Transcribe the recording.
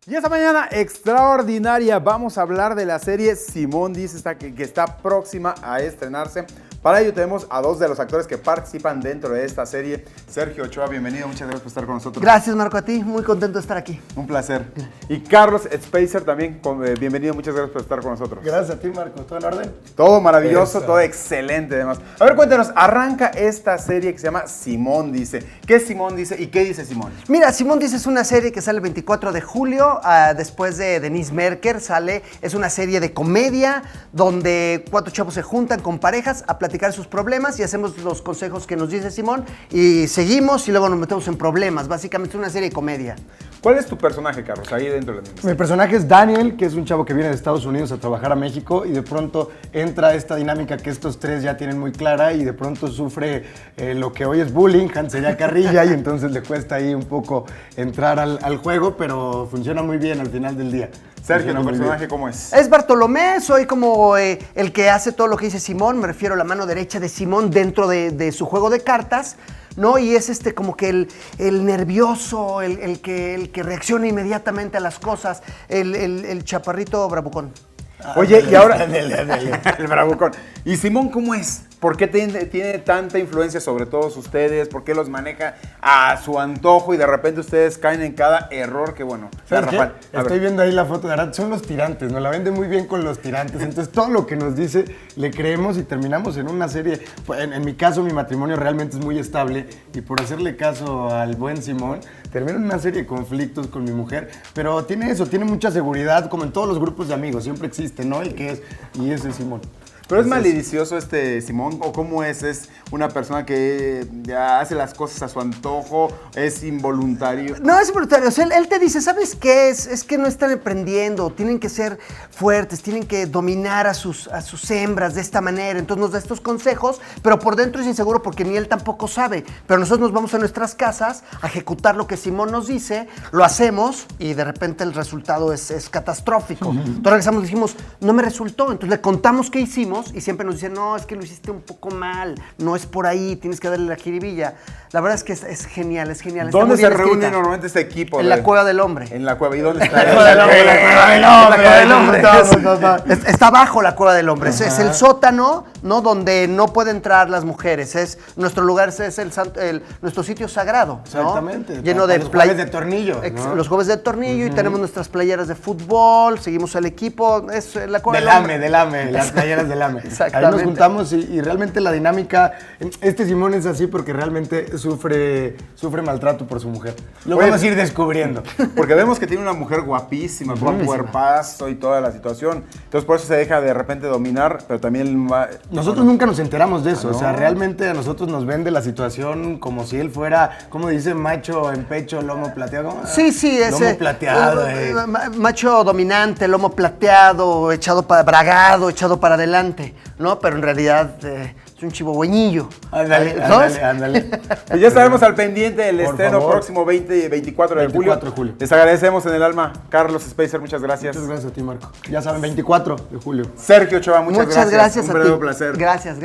Y esta mañana extraordinaria vamos a hablar de la serie Simón Dice que está próxima a estrenarse. Para ello tenemos a dos de los actores que participan dentro de esta serie. Sergio Ochoa, bienvenido, muchas gracias por estar con nosotros. Gracias, Marco, a ti, muy contento de estar aquí. Un placer. Y Carlos Spacer también, bienvenido, muchas gracias por estar con nosotros. Gracias a ti, Marco, ¿todo en orden? Todo maravilloso, todo excelente además. A ver, cuéntanos, arranca esta serie que se llama Simón Dice. ¿Qué es Simón Dice y qué dice Simón? Mira, Simón Dice es una serie que sale el 24 de julio, después de Denise Merker, es una serie de comedia donde 4 chavos se juntan con parejas a platicar sus problemas y hacemos los consejos que nos dice Simón y seguimos y luego nos metemos en problemas. Básicamente es una serie de comedia. ¿Cuál es tu personaje, Carlos, ahí dentro de la misma? Mi personaje es Daniel, que es un chavo que viene de Estados Unidos a trabajar a México y de pronto entra esta dinámica que estos tres ya tienen muy clara y de pronto sufre lo que hoy es bullying, sería carrilla, y entonces le cuesta ahí un poco entrar al juego, pero funciona muy bien al final del día. Sergio, ¿tu personaje cómo es? Es Bartolomé, soy como el que hace todo lo que dice Simón, me refiero a la mano derecha de Simón dentro de su juego de cartas, ¿no? Y es como que el nervioso, el que reacciona inmediatamente a las cosas, el chaparrito bravucón. Oye, y ahora el bravucón. ¿Y Simón cómo es? ¿Por qué tiene tanta influencia sobre todos ustedes? ¿Por qué los maneja a su antojo y de repente ustedes caen en cada error que, bueno? ¿Sabes qué? Estoy viendo ahí la foto de Arad, son los tirantes, nos la vende muy bien con los tirantes, entonces todo lo que nos dice le creemos y terminamos en una serie. En mi caso, mi matrimonio realmente es muy estable y por hacerle caso al buen Simón, termino en una serie de conflictos con mi mujer, pero tiene mucha seguridad, como en todos los grupos de amigos, siempre existe, ¿no? El que es, y ese es Simón. ¿Pero es maledicioso Simón? ¿O cómo es? ¿Es una persona que ya hace las cosas a su antojo? ¿Es involuntario? No, es involuntario. O sea, él te dice, ¿sabes qué? Es que no están emprendiendo, tienen que ser fuertes, tienen que dominar a sus hembras de esta manera. Entonces nos da estos consejos, pero por dentro es inseguro porque ni él tampoco sabe. Pero nosotros nos vamos a nuestras casas a ejecutar lo que Simón nos dice, lo hacemos y de repente el resultado es catastrófico. Entonces regresamos y dijimos, no me resultó. Entonces le contamos qué hicimos y siempre nos dicen, no, es que lo hiciste un poco mal, no es por ahí, tienes que darle la jiribilla. La verdad es que es genial, es genial. ¿Dónde se reúne normalmente este equipo? En la Cueva del Hombre. En la cueva. ¿Y dónde está? La Cueva del Hombre. Está abajo la Cueva del Hombre. Es el sótano, ¿no? Donde no pueden entrar las mujeres. Nuestro lugar es nuestro sitio sagrado, ¿no? Exactamente. Lleno de los jueves de tornillo, ¿no? Los jueves de tornillo y tenemos nuestras playeras de fútbol, seguimos al equipo. Es la Cueva del Hombre. Del AME, las playeras del AME. Exactamente. Ahí nos juntamos y realmente la dinámica, Simón es así porque realmente sufre maltrato por su mujer. Lo vamos a ir descubriendo. Porque vemos que tiene una mujer guapísima, con un cuerpazo y toda la situación. Entonces por eso se deja de repente dominar, pero también... Nosotros nunca nos enteramos de eso. ¿no? O sea, realmente a nosotros nos vende la situación como si él fuera, ¿cómo dice? Macho en pecho, lomo plateado. ¿Cómo? Sí, ese. Lomo plateado. Macho dominante, lomo plateado, bragado, echado para adelante, ¿no? Pero en realidad es un chihuahueñillo. Ándale. Y ya estaremos al pendiente del Por estreno favor. próximo 20 y 24 de julio. Les agradecemos en el alma. Carlos Spacer, muchas gracias. Muchas gracias a ti, Marco. Ya saben, 24 de julio. Sergio Ochoa, muchas gracias. Muchas gracias Un a ti. verdadero placer. Gracias.